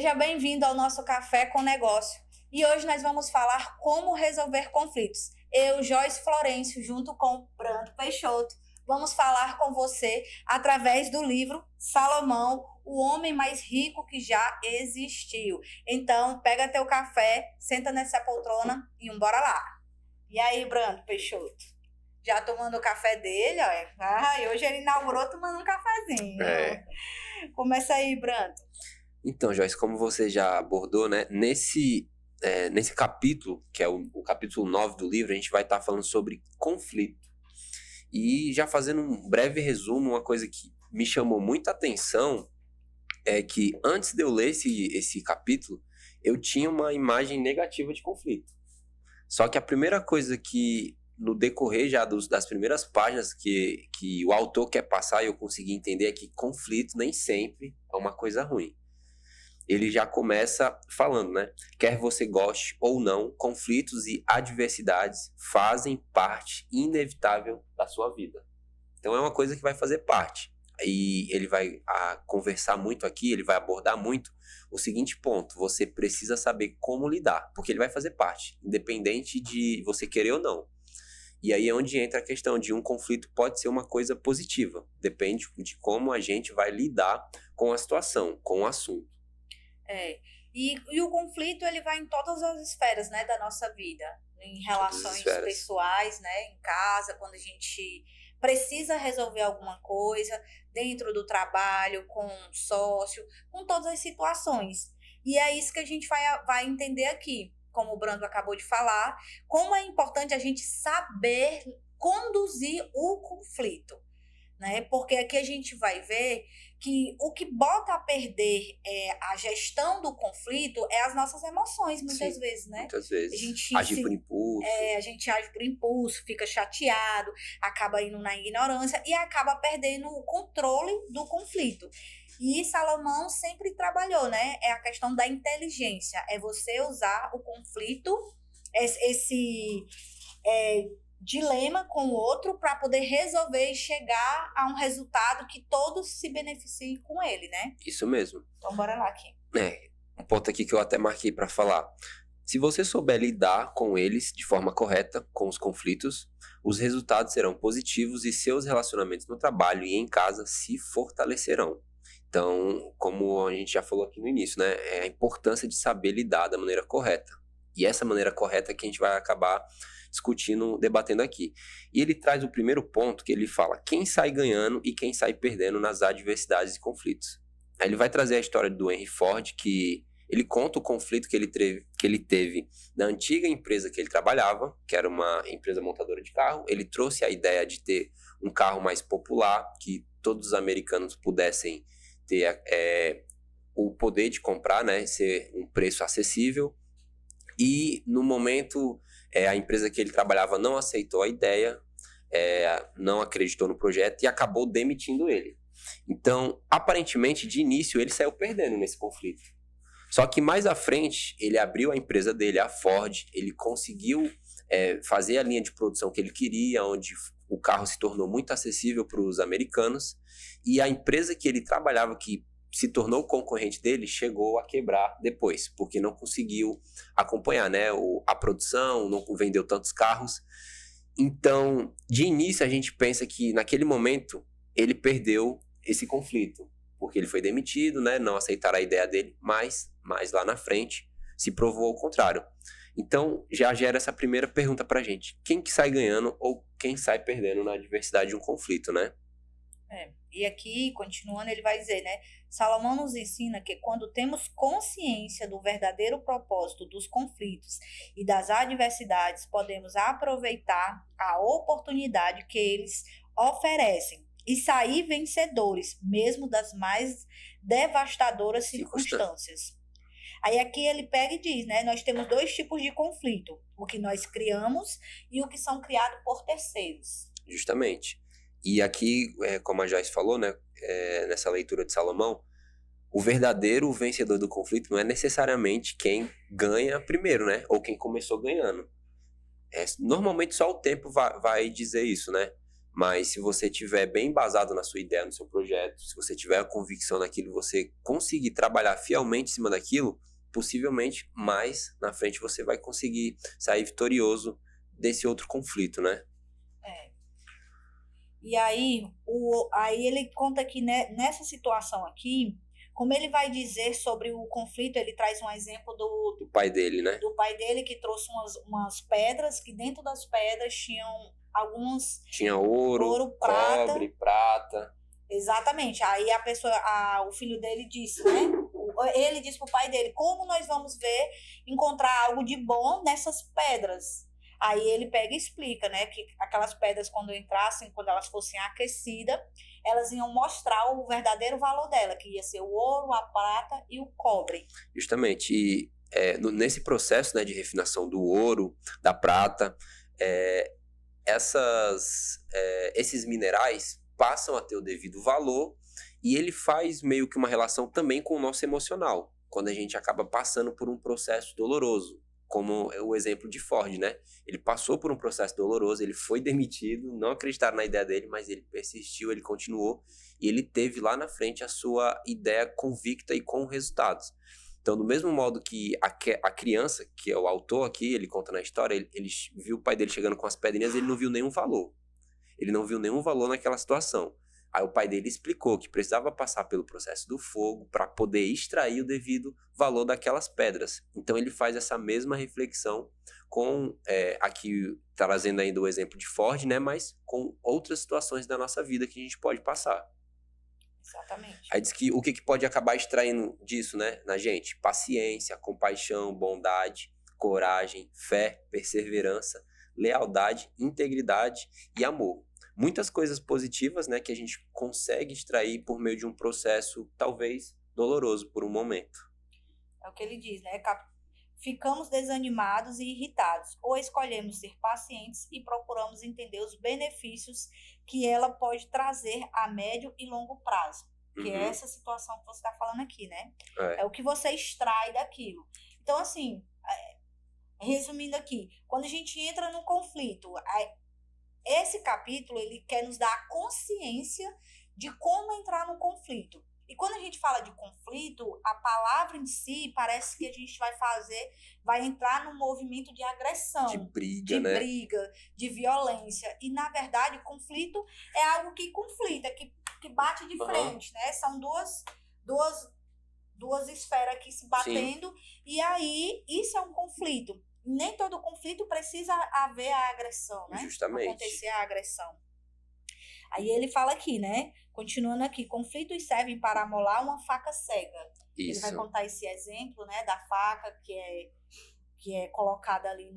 Seja bem-vindo ao nosso Café com Negócio. E hoje nós vamos falar como resolver conflitos. Eu, Joyce Florencio, junto com Brando Peixoto, vamos falar com você através do livro Salomão, o homem mais rico que já existiu. Então, pega teu café, senta nessa poltrona e bora lá. E aí, Brando Peixoto? Já tomando o café dele, ó. E hoje ele inaugurou tomando um cafezinho. Começa aí, Brando. Então, Joyce, como você já abordou, né, nesse capítulo, que é o capítulo 9 do livro, a gente vai estar falando sobre conflito. E já fazendo um breve resumo, uma coisa que me chamou muita atenção é que antes de eu ler esse capítulo, eu tinha uma imagem negativa de conflito. Só que a primeira coisa que, no decorrer já das primeiras páginas que o autor quer passar e eu consegui entender é que conflito nem sempre é uma coisa ruim. Ele já começa falando, né? Quer você goste ou não, conflitos e adversidades fazem parte inevitável da sua vida. Então é uma coisa que vai fazer parte. E ele vai conversar muito aqui, ele vai abordar muito o seguinte ponto: você precisa saber como lidar, porque ele vai fazer parte, independente de você querer ou não. E aí é onde entra a questão de um conflito pode ser uma coisa positiva, depende de como a gente vai lidar com a situação, com o assunto. E o conflito ele vai em todas as esferas, né, da nossa vida, em relações pessoais, né, em casa, quando a gente precisa resolver alguma coisa, dentro do trabalho, com um sócio, com todas as situações. E é isso que a gente vai entender aqui, como o Brando acabou de falar, como é importante a gente saber conduzir o conflito, né? Porque aqui a gente vai ver que o que bota a perder a gestão do conflito é as nossas emoções, muitas vezes, né? Muitas vezes. A gente Agir por impulso. A gente age por impulso, fica chateado, acaba indo na ignorância e acaba perdendo o controle do conflito. E Salomão sempre trabalhou, né? É a questão da inteligência, é você usar o conflito, esse dilema com o outro para poder resolver e chegar a um resultado que todos se beneficiem com ele, né? Isso mesmo. Então, bora lá aqui. Um ponto aqui que eu até marquei para falar. Se você souber lidar com eles de forma correta, com os conflitos, os resultados serão positivos e seus relacionamentos no trabalho e em casa se fortalecerão. Então, como a gente já falou aqui no início, né, é a importância de saber lidar da maneira correta. E essa maneira correta é que a gente vai acabar discutindo, debatendo aqui. E ele traz o primeiro ponto que ele fala quem sai ganhando e quem sai perdendo nas adversidades e conflitos. Aí ele vai trazer a história do Henry Ford, que ele conta o conflito que ele teve na antiga empresa que ele trabalhava, que era uma empresa montadora de carro. Ele trouxe a ideia de ter um carro mais popular, que todos os americanos pudessem ter o poder de comprar, né, ser um preço acessível. E no momento, a empresa que ele trabalhava não aceitou a ideia, não acreditou no projeto e acabou demitindo ele. Então, aparentemente, de início, ele saiu perdendo nesse conflito. Só que mais à frente, ele abriu a empresa dele, a Ford, ele conseguiu fazer a linha de produção que ele queria, onde o carro se tornou muito acessível para os americanos, e a empresa que ele trabalhava, que se tornou concorrente dele, chegou a quebrar depois, porque não conseguiu acompanhar, né, a produção, não vendeu tantos carros. Então, de início, a gente pensa que naquele momento ele perdeu esse conflito, porque ele foi demitido, né, não aceitaram a ideia dele, mas lá na frente se provou o contrário. Então, já gera essa primeira pergunta pra gente: quem que sai ganhando ou quem sai perdendo na adversidade de um conflito, né? E aqui, continuando, ele vai dizer, né? Salomão nos ensina que quando temos consciência do verdadeiro propósito dos conflitos e das adversidades, podemos aproveitar a oportunidade que eles oferecem e sair vencedores, mesmo das mais devastadoras circunstâncias. Aí aqui ele pega e diz, né? Nós temos dois tipos de conflito: o que nós criamos e o que são criados por terceiros. Justamente. E aqui, como a Joyce falou, né, nessa leitura de Salomão, o verdadeiro vencedor do conflito não é necessariamente quem ganha primeiro, né, ou quem começou ganhando. Normalmente só o tempo vai dizer isso, né? Mas se você tiver bem embasado na sua ideia, no seu projeto, se você tiver a convicção naquilo, você conseguir trabalhar fielmente em cima daquilo, possivelmente mais na frente você vai conseguir sair vitorioso desse outro conflito, né? E aí, aí ele conta aqui, né, nessa situação aqui, como ele vai dizer sobre o conflito, ele traz um exemplo do pai dele, né? Do pai dele, que trouxe umas pedras, que dentro das pedras tinham algumas... Tinha ouro, cobre, prata. Exatamente. Aí o filho dele disse, né? Ele disse pro pai dele, como nós vamos encontrar algo de bom nessas pedras? Aí ele pega e explica, né, que aquelas pedras, quando elas fossem aquecidas, elas iam mostrar o verdadeiro valor dela, que ia ser o ouro, a prata e o cobre. Justamente. E nesse processo, né, de refinação do ouro, da prata, esses minerais passam a ter o devido valor e ele faz meio que uma relação também com o nosso emocional, quando a gente acaba passando por um processo doloroso. Como o exemplo de Ford, né? Ele passou por um processo doloroso, ele foi demitido, não acreditaram na ideia dele, mas ele persistiu, ele continuou, e ele teve lá na frente a sua ideia convicta e com resultados. Então, do mesmo modo que a criança, que é o autor aqui, ele conta na história, ele viu o pai dele chegando com as pedrinhas, ele não viu nenhum valor. Ele não viu nenhum valor naquela situação. Aí o pai dele explicou que precisava passar pelo processo do fogo para poder extrair o devido valor daquelas pedras. Então ele faz essa mesma reflexão com, aqui trazendo ainda o exemplo de Ford, né, mas com outras situações da nossa vida que a gente pode passar. Exatamente. Aí diz que o que pode acabar extraindo disso, né, na gente? Paciência, compaixão, bondade, coragem, fé, perseverança, lealdade, integridade e amor. Muitas coisas positivas, né, que a gente consegue extrair por meio de um processo talvez doloroso por um momento. É o que ele diz, né? Ficamos desanimados e irritados, ou escolhemos ser pacientes e procuramos entender os benefícios que ela pode trazer a médio e longo prazo. Que é essa situação que você está falando aqui, né? É o que você extrai daquilo. Então, assim, resumindo aqui, quando a gente entra no conflito, esse capítulo, ele quer nos dar a consciência de como entrar no conflito. E quando a gente fala de conflito, a palavra em si parece que a gente vai entrar num movimento de agressão. De briga, né? De briga, de violência. E, na verdade, conflito é algo que conflita, que bate de frente, né? São duas esferas aqui se batendo. Sim. E aí, isso é um conflito. Nem todo conflito precisa haver a agressão, né? Justamente. Acontecer a agressão. Aí ele fala aqui, né? Continuando aqui, conflitos servem para amolar uma faca cega. Isso. Ele vai contar esse exemplo, né? Da faca que é colocada ali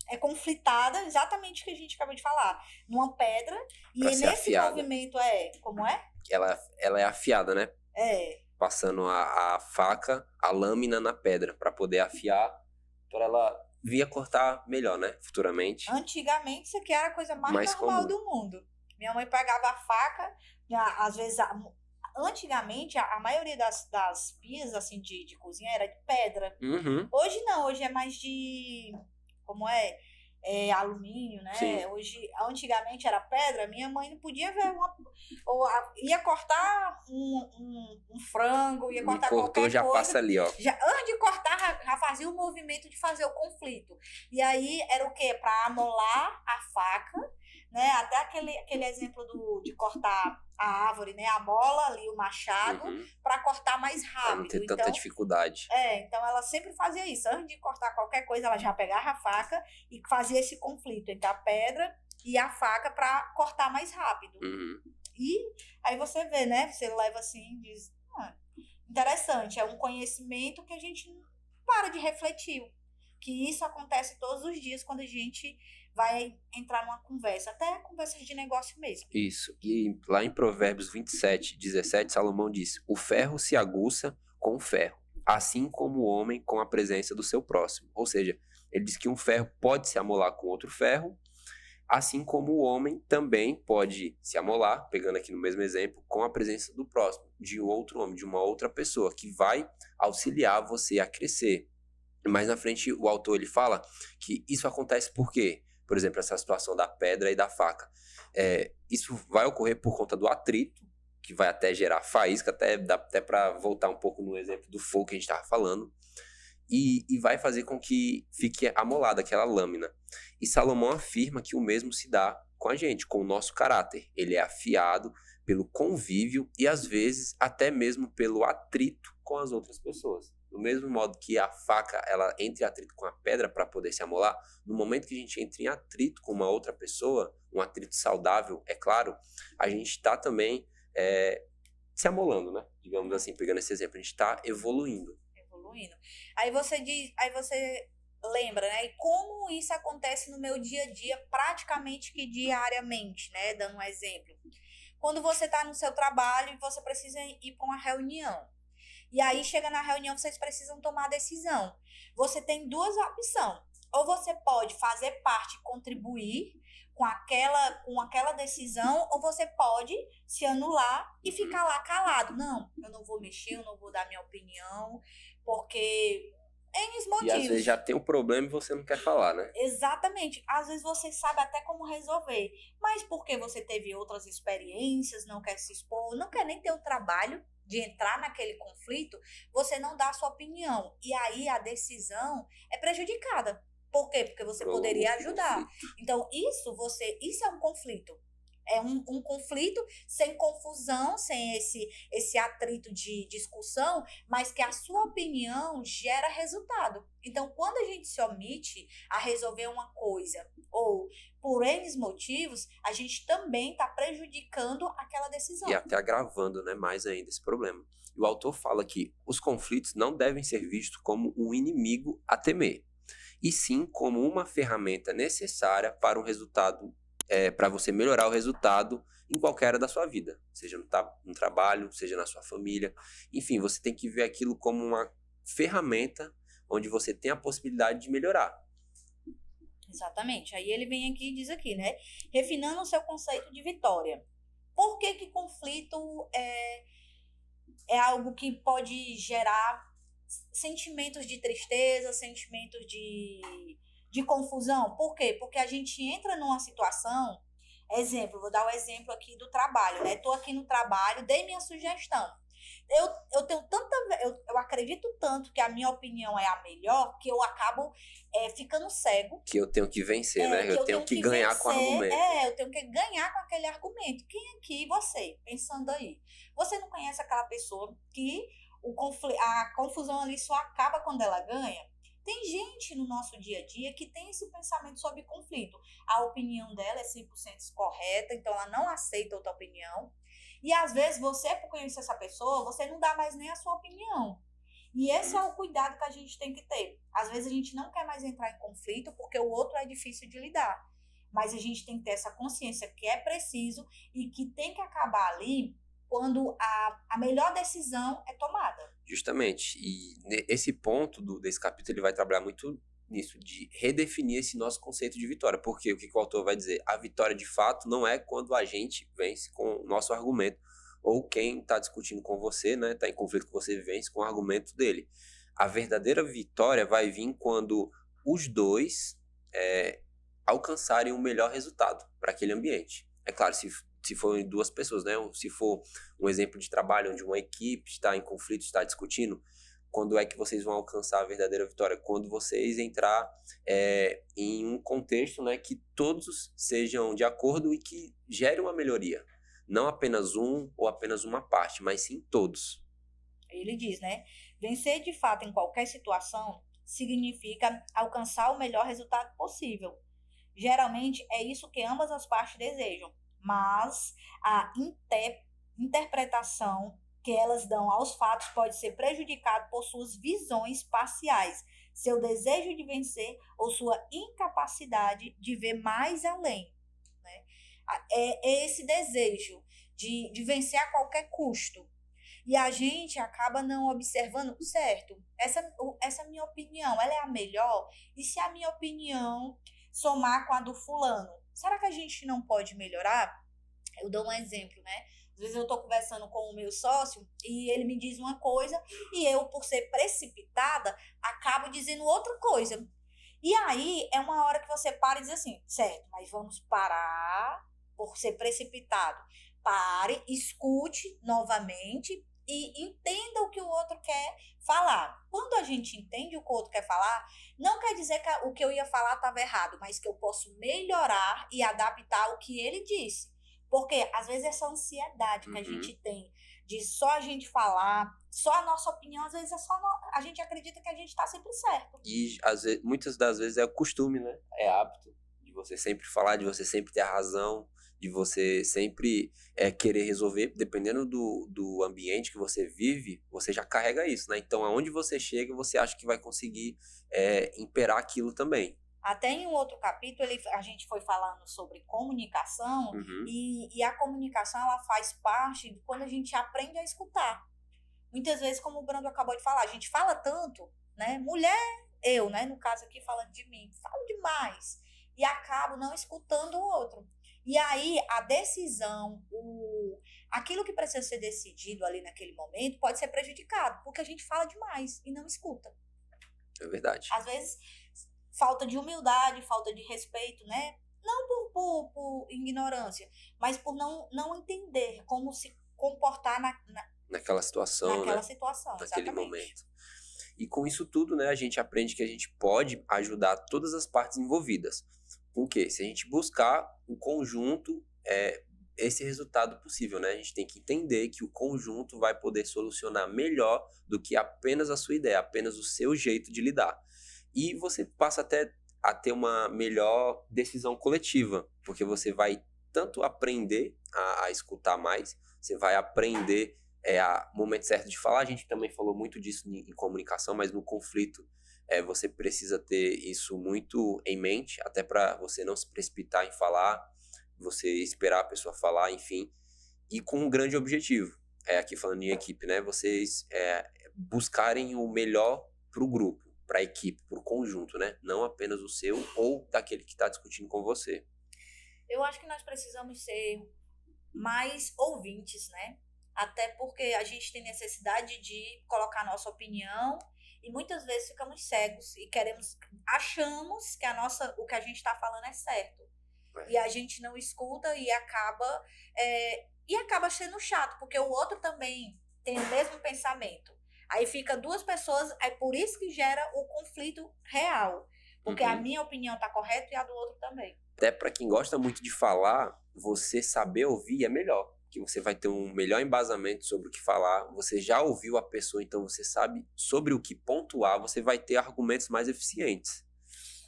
é conflitada, exatamente o que a gente acabou de falar, numa pedra. Pra e nesse afiada. Movimento como é? Ela é afiada, né? É. Passando a faca, a lâmina na pedra, para poder afiar, para ela vir a cortar melhor, né? Futuramente. Antigamente, isso aqui era a coisa mais normal do mundo. Minha mãe pegava a faca, às vezes, antigamente, a maioria das pias, assim, de cozinha era de pedra. Uhum. Hoje não, hoje é mais de, alumínio, né? Sim. Hoje, antigamente era pedra, minha mãe não podia ver ia cortar um frango, ia cortar qualquer coisa. Já passa ali, ó. Antes de cortar, já fazia o movimento de fazer o conflito. E aí, era o quê? Para amolar a faca, né? Até aquele exemplo de cortar a árvore, né? A mola ali, o machado, para cortar mais rápido. Pra não ter tanta dificuldade. Então ela sempre fazia isso. Antes de cortar qualquer coisa, ela já pegava a faca e fazia esse conflito entre a pedra e a faca para cortar mais rápido. E aí você vê, né? Você leva assim e diz, interessante, é um conhecimento que a gente não para de refletir. Que isso acontece todos os dias quando a gente vai entrar numa conversa, até conversas de negócio mesmo. Isso. E lá em Provérbios 27:17, Salomão diz: o ferro se aguça com o ferro, assim como o homem com a presença do seu próximo. Ou seja, ele diz que um ferro pode se amolar com outro ferro, assim como o homem também pode se amolar, pegando aqui no mesmo exemplo, com a presença do próximo, de outro homem, de uma outra pessoa, que vai auxiliar você a crescer. Mais na frente, o autor ele fala que isso acontece por quê? por exemplo, essa situação da pedra e da faca. Isso vai ocorrer por conta do atrito, que vai até gerar faísca, dá até para voltar um pouco no exemplo do fogo que a gente estava falando, e vai fazer com que fique amolada aquela lâmina. E Salomão afirma que o mesmo se dá com a gente, com o nosso caráter. Ele é afiado pelo convívio e, às vezes, até mesmo pelo atrito com as outras pessoas. Do mesmo modo que a faca, ela entra em atrito com a pedra para poder se amolar, no momento que a gente entra em atrito com uma outra pessoa, um atrito saudável, é claro, a gente está também se amolando, né? Digamos assim, pegando esse exemplo, a gente está evoluindo. Aí você lembra, né? E como isso acontece no meu dia a dia, praticamente que diariamente, né? Dando um exemplo. Quando você está no seu trabalho e você precisa ir para uma reunião. E aí chega na reunião, vocês precisam tomar a decisão. Você tem duas opções. Ou você pode fazer parte, contribuir com aquela decisão, ou você pode se anular e ficar lá calado. Não, eu não vou mexer, eu não vou dar minha opinião, porque N motivos. E às vezes já tem um problema e você não quer falar, né? Exatamente. Às vezes você sabe até como resolver, mas porque você teve outras experiências, não quer se expor, não quer nem ter o trabalho de entrar naquele conflito, você não dá a sua opinião. E aí a decisão é prejudicada. Por quê? Porque você poderia ajudar. Então, isso é um conflito. É um conflito sem confusão, sem esse atrito de discussão, mas que a sua opinião gera resultado. Então, quando a gente se omite a resolver uma coisa, ou por N motivos, a gente também está prejudicando aquela decisão. E até agravando, né, mais ainda esse problema. E o autor fala que os conflitos não devem ser vistos como um inimigo a temer, e sim como uma ferramenta necessária para um resultado, para você melhorar o resultado em qualquer área da sua vida, seja no trabalho, seja na sua família. Enfim, você tem que ver aquilo como uma ferramenta onde você tem a possibilidade de melhorar. Exatamente. Aí ele vem aqui e diz aqui, né? Refinando o seu conceito de vitória. Por que conflito é algo que pode gerar sentimentos de tristeza, sentimentos de confusão? Por quê? Porque a gente entra numa situação, vou dar o exemplo aqui do trabalho, né? Estou aqui no trabalho, dei minha sugestão. Eu acredito tanto que a minha opinião é a melhor, que eu acabo ficando cego. Que eu tenho que vencer, né? Eu tenho que ganhar vencer, com o argumento. Eu tenho que ganhar com aquele argumento. Quem aqui, você, pensando aí, você não conhece aquela pessoa que a confusão ali só acaba quando ela ganha? Tem gente no nosso dia a dia que tem esse pensamento sobre conflito. A opinião dela é 100% correta, então ela não aceita outra opinião. E às vezes você, por conhecer essa pessoa, você não dá mais nem a sua opinião. E esse é o cuidado que a gente tem que ter. Às vezes a gente não quer mais entrar em conflito porque o outro é difícil de lidar. Mas a gente tem que ter essa consciência que é preciso e que tem que acabar ali quando a melhor decisão é tomada. Justamente. E esse ponto desse capítulo ele vai trabalhar muito nisso, de redefinir esse nosso conceito de vitória. Porque o que o autor vai dizer? A vitória de fato não é quando a gente vence com o nosso argumento, ou quem está discutindo com você, né, está em conflito com você, vence com o argumento dele. A verdadeira vitória vai vir quando os dois alcançarem o melhor resultado para aquele ambiente. É claro, se for duas pessoas, né, ou se for um exemplo de trabalho onde uma equipe está em conflito, está discutindo, quando é que vocês vão alcançar a verdadeira vitória? Quando vocês entrar em um contexto, né, que todos sejam de acordo e que gere uma melhoria. Não apenas um ou apenas uma parte, mas sim todos. Ele diz, né? Vencer de fato em qualquer situação significa alcançar o melhor resultado possível. Geralmente é isso que ambas as partes desejam, mas a interpretação que elas dão aos fatos pode ser prejudicado por suas visões parciais, seu desejo de vencer ou sua incapacidade de ver mais além. Né? É esse desejo de vencer a qualquer custo. E a gente acaba não observando, certo, essa minha opinião, ela é a melhor? E se a minha opinião somar com a do fulano, será que a gente não pode melhorar? Eu dou um exemplo, né? Às vezes eu estou conversando com o meu sócio e ele me diz uma coisa e eu, por ser precipitada, acabo dizendo outra coisa. E aí é uma hora que você para e diz assim, certo, mas vamos parar por ser precipitado. Pare, escute novamente e entenda o que o outro quer falar. Quando a gente entende o que o outro quer falar, não quer dizer que o que eu ia falar estava errado, mas que eu posso melhorar e adaptar o que ele disse. Porque às vezes essa ansiedade que a gente tem de só a gente falar, só a nossa opinião, às vezes é só a gente acredita que a gente está sempre certo. E muitas das vezes é o costume, né? É hábito de você sempre falar, de você sempre ter a razão, de você sempre querer resolver. Dependendo do ambiente que você vive, você já carrega isso, né? Então, aonde você chega, você acha que vai conseguir imperar aquilo também. Até em um outro capítulo, a gente foi falando sobre comunicação, e a comunicação ela faz parte de quando a gente aprende a escutar. Muitas vezes, como o Brando acabou de falar, a gente fala tanto, né? Mulher, eu, né? No caso aqui, falando de mim, falo demais. E acabo não escutando o outro. E aí, a decisão, aquilo que precisa ser decidido ali naquele momento, pode ser prejudicado, porque a gente fala demais e não escuta. É verdade. Às vezes, falta de humildade, falta de respeito, né? Não por ignorância, mas por não entender como se comportar naquela situação, naquela né? situação, naquele exatamente. momento. E com isso tudo, né, a gente aprende que a gente pode ajudar todas as partes envolvidas. Por quê? Se a gente buscar o conjunto, esse resultado possível, né? A gente tem que entender que o conjunto vai poder solucionar melhor do que apenas a sua ideia, apenas o seu jeito de lidar. E você passa até a ter uma melhor decisão coletiva, porque você vai tanto aprender a escutar mais, você vai aprender o momento certo de falar. A gente também falou muito disso em comunicação, mas no conflito você precisa ter isso muito em mente, até para você não se precipitar em falar, você esperar a pessoa falar, enfim, e com um grande objetivo. Aqui falando em equipe, né? Vocês buscarem o melhor para o grupo, para a equipe, para o conjunto, né? Não apenas o seu ou daquele que está discutindo com você. Eu acho que nós precisamos ser mais ouvintes, né? Até porque a gente tem necessidade de colocar a nossa opinião e muitas vezes ficamos cegos e achamos que o que a gente está falando é certo. E a gente não escuta e acaba sendo chato, porque o outro também tem o mesmo pensamento. Aí fica duas pessoas, é por isso que gera o conflito real. Porque a minha opinião está correta e a do outro também. Até para quem gosta muito de falar, você saber ouvir é melhor. Que você vai ter um melhor embasamento sobre o que falar. Você já ouviu a pessoa, então você sabe sobre o que pontuar. Você vai ter argumentos mais eficientes.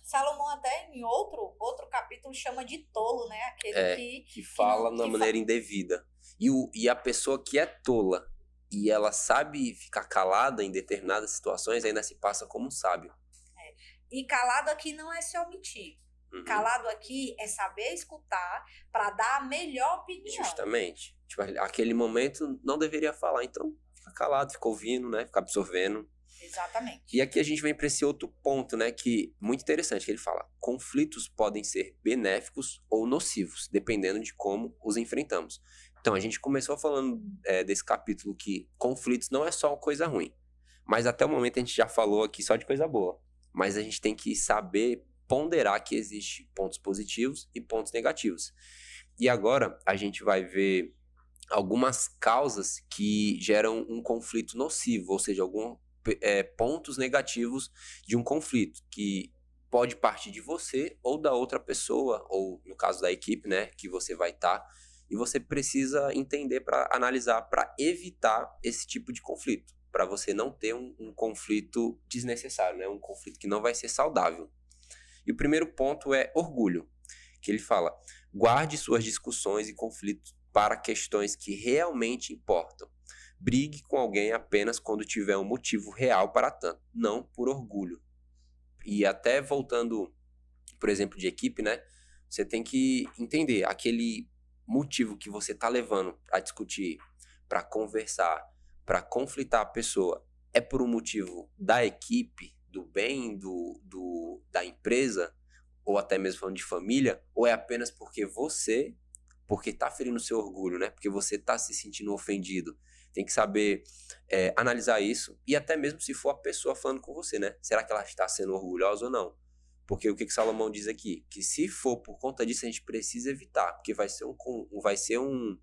Salomão até em outro capítulo chama de tolo, né? Aquele que fala na maneira indevida. E a pessoa que é tola e ela sabe ficar calada em determinadas situações, ainda se passa como um sábio. E calado aqui não é se omitir. Calado aqui é saber escutar para dar a melhor opinião. Justamente. Tipo, aquele momento não deveria falar, então fica calado, fica ouvindo, né? Fica absorvendo. Exatamente. E aqui a gente vem para esse outro ponto, né? Que muito interessante, que ele fala: conflitos podem ser benéficos ou nocivos, dependendo de como os enfrentamos. Então, a gente começou falando desse capítulo que conflitos não é só uma coisa ruim. Mas até o momento a gente já falou aqui só de coisa boa. Mas a gente tem que saber ponderar que existem pontos positivos e pontos negativos. E agora a gente vai ver algumas causas que geram um conflito nocivo, ou seja, alguns pontos negativos de um conflito, que pode partir de você ou da outra pessoa, ou no caso da equipe, né, que você vai estar, e você precisa entender para analisar, para evitar esse tipo de conflito, para você não ter um conflito desnecessário, né, um conflito que não vai ser saudável. E o primeiro ponto é orgulho, que ele fala: guarde suas discussões e conflitos para questões que realmente importam. Brigue com alguém apenas quando tiver um motivo real para tanto, não por orgulho. E até voltando, por exemplo, de equipe, né? Você tem que entender aquele motivo que você está levando para discutir, para conversar, para conflitar a pessoa, é por um motivo da equipe, do bem da empresa, ou até mesmo falando de família, ou é apenas porque está ferindo o seu orgulho, né? Porque você está se sentindo ofendido. Tem que saber analisar isso, e até mesmo se for a pessoa falando com você, né? Será que ela está sendo orgulhosa ou não? Porque o que Salomão diz aqui? Que se for por conta disso, a gente precisa evitar, porque vai ser um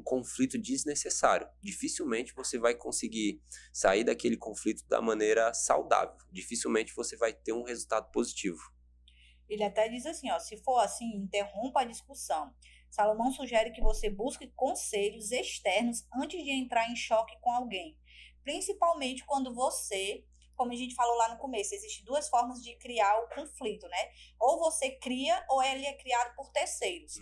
conflito desnecessário. Dificilmente você vai conseguir sair daquele conflito da maneira saudável. Dificilmente você vai ter um resultado positivo. Ele até diz assim, ó, se for assim, interrompa a discussão. Salomão sugere que você busque conselhos externos antes de entrar em choque com alguém. Principalmente quando você, como a gente falou lá no começo, existem duas formas de criar o conflito, né? Ou você cria, ou ele é criado por terceiros.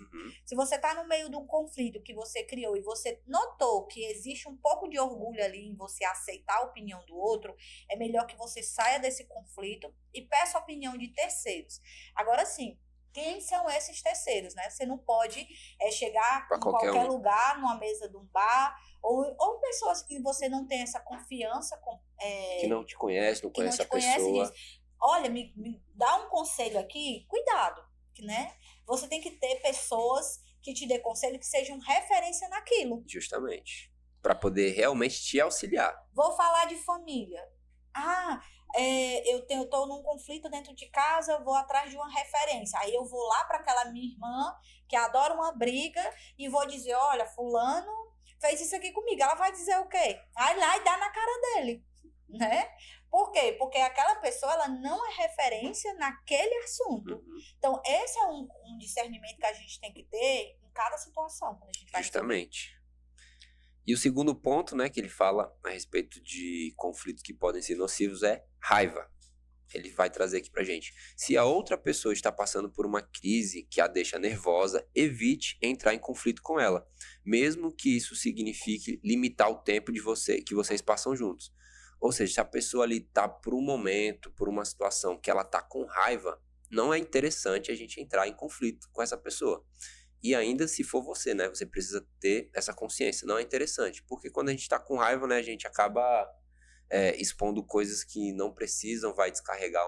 Se você está no meio de um conflito que você criou e você notou que existe um pouco de orgulho ali em você aceitar a opinião do outro, é melhor que você saia desse conflito e peça a opinião de terceiros. Agora sim, quem são esses terceiros, né? Você não pode chegar Pra em qualquer um. lugar, numa mesa de um bar, ou pessoas que você não tem essa confiança, que não te conhece, não que não conhece te a conhece, pessoa. diz, olha, me dá um conselho aqui, cuidado, né? Você tem que ter pessoas que te dê conselho que sejam referência naquilo. Justamente. Para poder realmente te auxiliar. Vou falar de família. Eu tô num conflito dentro de casa, vou atrás de uma referência. Aí eu vou lá para aquela minha irmã, que adora uma briga, e vou dizer, olha, fulano fez isso aqui comigo. Ela vai dizer o quê? Vai lá e dá na cara dele, né? Por quê? Porque aquela pessoa, ela não é referência naquele assunto. Então, esse é um discernimento que a gente tem que ter em cada situação, quando a gente vai Justamente. E o segundo ponto, né, que ele fala a respeito de conflitos que podem ser nocivos é raiva. Ele vai trazer aqui pra gente. Se a outra pessoa está passando por uma crise que a deixa nervosa, evite entrar em conflito com ela, mesmo que isso signifique limitar o tempo que vocês passam juntos. Ou seja, se a pessoa ali tá por um momento, por uma situação que ela tá com raiva, não é interessante a gente entrar em conflito com essa pessoa. E ainda se for você, né? Você precisa ter essa consciência. Não é interessante. Porque quando a gente tá com raiva, né? A gente acaba expondo coisas que não precisam, vai descarregar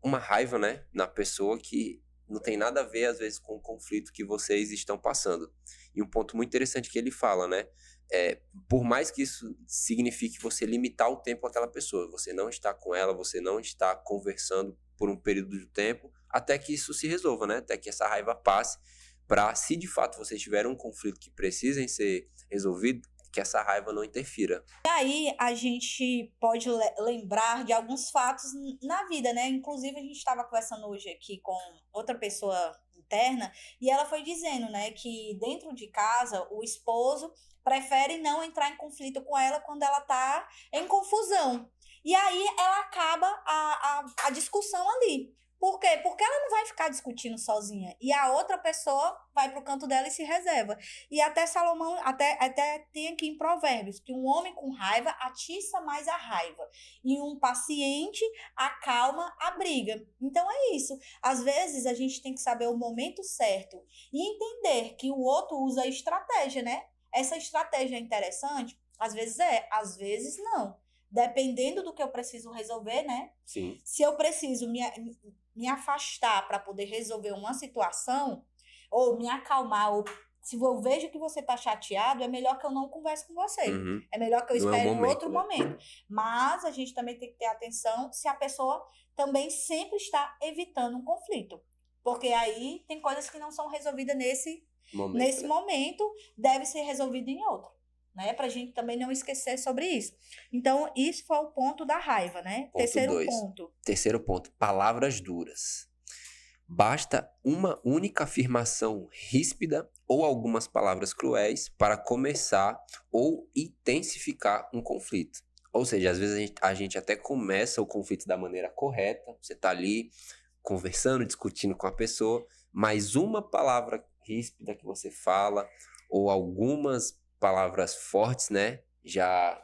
uma raiva, né? Na pessoa que não tem nada a ver, às vezes, com o conflito que vocês estão passando. E um ponto muito interessante que ele fala, né? Por mais que isso signifique você limitar o tempo àquela pessoa, você não está com ela, você não está conversando por um período de tempo, até que isso se resolva, né? Até que essa raiva passe, para se de fato vocês tiverem um conflito que precisem ser resolvido, que essa raiva não interfira. E aí a gente pode lembrar de alguns fatos na vida, né? Inclusive a gente estava conversando hoje aqui com outra pessoa interna e ela foi dizendo, né, que dentro de casa o esposo prefere não entrar em conflito com ela quando ela tá em confusão. E aí ela acaba a discussão ali. Por quê? Porque ela não vai ficar discutindo sozinha. E a outra pessoa vai pro canto dela e se reserva. E até Salomão, até tem aqui em Provérbios, que um homem com raiva atiça mais a raiva. E um paciente acalma a briga. Então é isso. Às vezes a gente tem que saber o momento certo e entender que o outro usa estratégia, né? Essa estratégia é interessante? Às vezes não. Dependendo do que eu preciso resolver, né? Sim. Se eu preciso me afastar para poder resolver uma situação, ou me acalmar, ou se eu vejo que você está chateado, é melhor que eu não converse com você. É melhor que eu espere um outro momento. Mas a gente também tem que ter atenção se a pessoa também sempre está evitando um conflito. Porque aí tem coisas que não são resolvidas nesse momento, deve ser resolvido em outro. Né, pra gente também não esquecer sobre isso. Então, isso foi o ponto da raiva, né? Terceiro ponto, palavras duras. Basta uma única afirmação ríspida ou algumas palavras cruéis para começar ou intensificar um conflito. Ou seja, às vezes a gente até começa o conflito da maneira correta, você tá ali conversando, discutindo com a pessoa, mas uma palavra ríspida que você fala ou algumas palavras fortes, né, já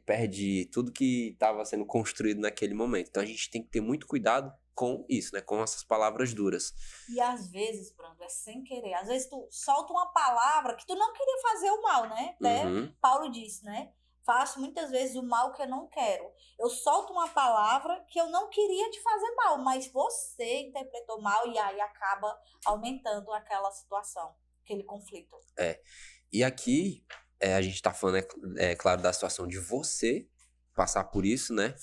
perde tudo que estava sendo construído naquele momento. Então a gente tem que ter muito cuidado com isso, né, com essas palavras duras. E às vezes, Brando, é sem querer. Às vezes tu solta uma palavra que tu não queria fazer o mal, né? Até Paulo disse, né? Faço muitas vezes o mal que eu não quero. Eu solto uma palavra que eu não queria te fazer mal, mas você interpretou mal e aí acaba aumentando aquela situação, aquele conflito. E aqui a gente tá falando, claro, da situação de você passar por isso, né?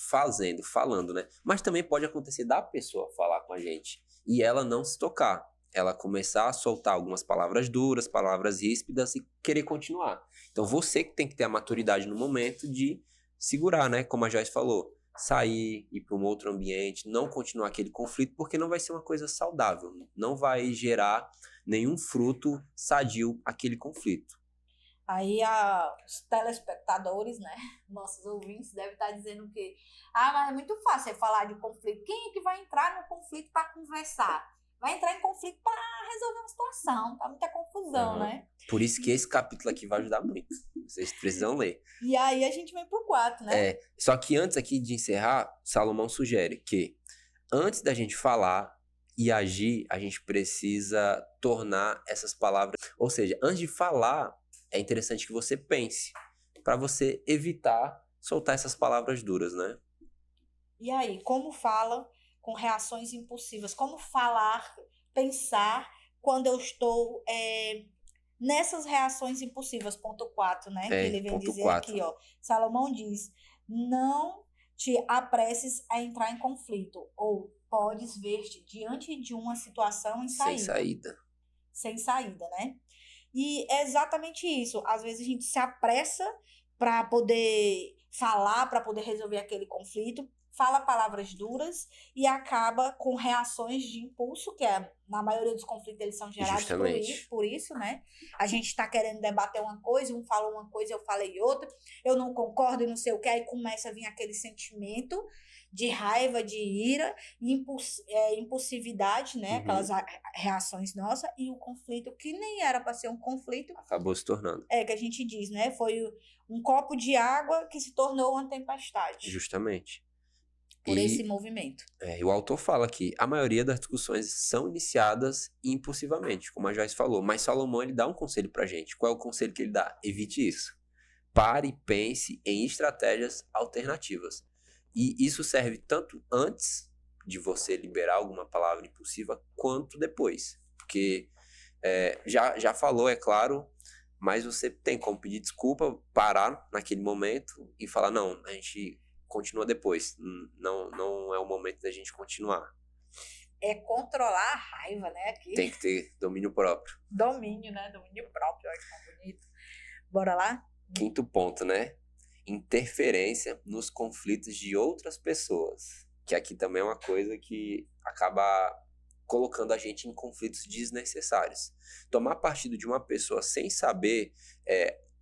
Falando, né? Mas também pode acontecer da pessoa falar com a gente e ela não se tocar. Ela começar a soltar algumas palavras duras, palavras ríspidas e querer continuar. Então você que tem que ter a maturidade no momento de segurar, né? Como a Joyce falou, sair, ir para um outro ambiente, não continuar aquele conflito, porque não vai ser uma coisa saudável, não vai gerar nenhum fruto sadio aquele conflito. Aí os telespectadores, né, nossos ouvintes devem estar dizendo que mas é muito fácil você falar de conflito. Quem é que vai entrar no conflito para conversar? Vai entrar em conflito para resolver uma situação, tá muita confusão, né? Por isso que esse capítulo aqui vai ajudar muito. Vocês precisam ler. E aí a gente vem pro 4, né? Só que antes aqui de encerrar, Salomão sugere que antes da gente falar e agir, a gente precisa tornar essas palavras... Ou seja, antes de falar, é interessante que você pense, para você evitar soltar essas palavras duras, né? E aí, como fala com reações impulsivas? Como falar, pensar quando eu estou nessas reações impulsivas? Ponto 4, né? Que ele vem dizer 4. Aqui, ó. Salomão diz, não te apresses a entrar em conflito, ou podes ver-te diante de uma situação sem saída, né? E é exatamente isso. Às vezes a gente se apressa para poder falar, para poder resolver aquele conflito, fala palavras duras e acaba com reações de impulso, que na maioria dos conflitos eles são gerados por isso, né? A gente está querendo debater uma coisa, um falou uma coisa, eu falei outra, eu não concordo e não sei o que, aí começa a vir aquele sentimento de raiva, de ira, impulsividade, né? Aquelas reações nossas, e o conflito, que nem era para ser um conflito, acabou se tornando. Que a gente diz, né? Foi um copo de água que se tornou uma tempestade. Justamente. Por esse movimento. O autor fala que a maioria das discussões são iniciadas impulsivamente, como a Joyce falou, mas Salomão ele dá um conselho pra gente. Qual é o conselho que ele dá? Evite isso. Pare e pense em estratégias alternativas. E isso serve tanto antes de você liberar alguma palavra impulsiva, quanto depois. Porque já falou, é claro, mas você tem como pedir desculpa, parar naquele momento e falar, não, a gente continua depois. Não é o momento da gente continuar. É controlar a raiva, né? Aqui. Tem que ter domínio próprio. Domínio, né? Domínio próprio, olha que tão bonito. Bora lá? 5º ponto, né? Interferência nos conflitos de outras pessoas. Que aqui também é uma coisa que acaba colocando a gente em conflitos desnecessários. Tomar partido de uma pessoa sem saber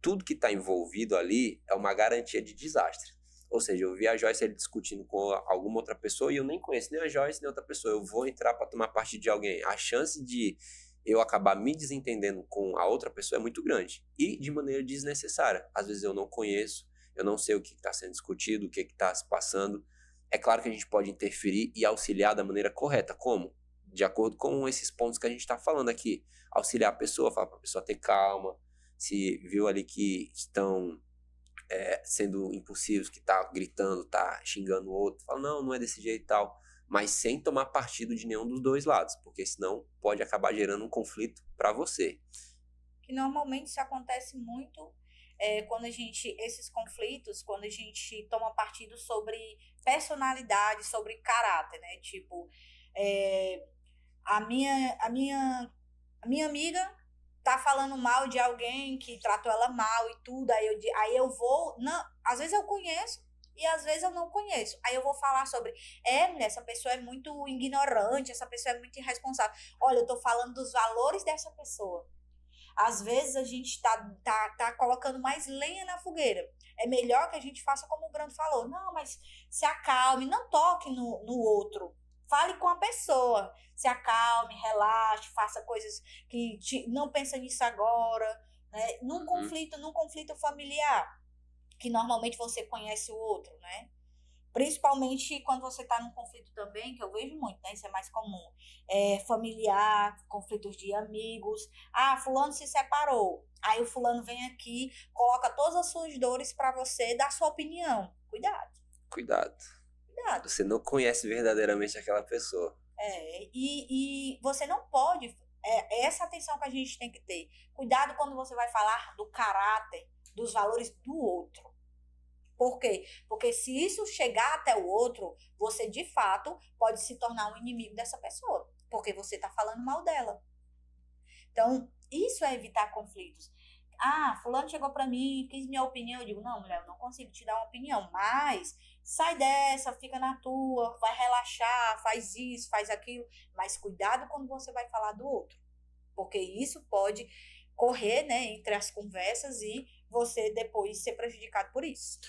tudo que está envolvido ali é uma garantia de desastre. Ou seja, eu vi a Joyce discutindo com alguma outra pessoa e eu nem conheço nem a Joyce nem outra pessoa. Eu vou entrar para tomar partido de alguém. A chance de eu acabar me desentendendo com a outra pessoa é muito grande. E de maneira desnecessária. Às vezes eu não conheço, eu não sei o que está sendo discutido, o que está se passando. É claro que a gente pode interferir e auxiliar da maneira correta. Como? De acordo com esses pontos que a gente está falando aqui. Auxiliar a pessoa, falar para a pessoa ter calma. Se viu ali que estão sendo impulsivos, que tá gritando, tá xingando o outro, fala, não é desse jeito e tal, mas sem tomar partido de nenhum dos dois lados, porque senão pode acabar gerando um conflito para você. Que normalmente isso acontece muito quando esses conflitos, quando a gente toma partido sobre personalidade, sobre caráter, né? Tipo, a minha amiga tá falando mal de alguém que tratou ela mal e tudo, aí eu vou, não, às vezes eu conheço e às vezes eu não conheço, aí eu vou falar sobre, essa pessoa é muito ignorante, essa pessoa é muito irresponsável, olha, eu tô falando dos valores dessa pessoa. Às vezes a gente tá colocando mais lenha na fogueira, é melhor que a gente faça como o Brando falou, não, mas se acalme, não toque no outro, fale com a pessoa, se acalme, relaxe, faça coisas que não pensa nisso agora, né? Num conflito familiar, que normalmente você conhece o outro, né? Principalmente quando você está num conflito também, que eu vejo muito, né? Isso é mais comum. Familiar, conflitos de amigos. Fulano se separou. Aí o fulano vem aqui, coloca todas as suas dores para você, dar sua opinião. Cuidado. Você não conhece verdadeiramente aquela pessoa. E você não pode... essa atenção que a gente tem que ter. Cuidado quando você vai falar do caráter, dos valores do outro. Por quê? Porque se isso chegar até o outro, você de fato pode se tornar um inimigo dessa pessoa, porque você está falando mal dela. Então, isso é evitar conflitos. Ah, fulano chegou para mim, quis minha opinião. Eu digo, não, mulher, eu não consigo te dar uma opinião, mas sai dessa, fica na tua, vai relaxar, faz isso, faz aquilo. Mas cuidado quando você vai falar do outro, porque isso pode correr, né, entre as conversas e você depois ser prejudicado por isso.